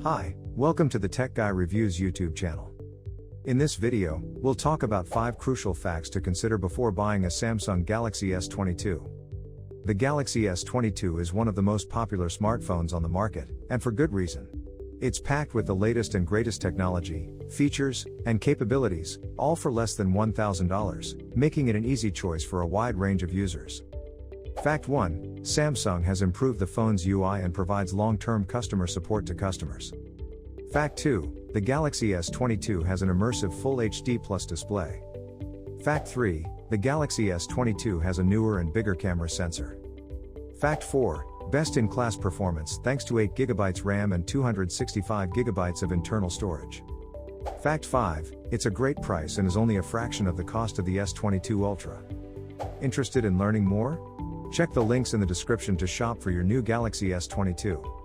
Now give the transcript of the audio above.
Hi, welcome to the Tech Guy Reviews YouTube channel. In this video, we'll talk about 5 crucial facts to consider before buying a Samsung Galaxy S22. The Galaxy S22 is one of the most popular smartphones on the market, and for good reason. It's packed with the latest and greatest technology, features, and capabilities, all for less than $1,000, making it an easy choice for a wide range of users. Fact 1. Samsung has improved the phone's UI and provides long-term customer support to customers. Fact 2. The Galaxy S22 has an immersive Full HD Plus display. Fact 3. The Galaxy S22 has a newer and bigger camera sensor. Fact 4. Best-in-class performance thanks to 8GB RAM and 265GB of internal storage. Fact 5. It's a great price and is only a fraction of the cost of the S22 Ultra. Interested in learning more? Check the links in the description to shop for your new Galaxy S22.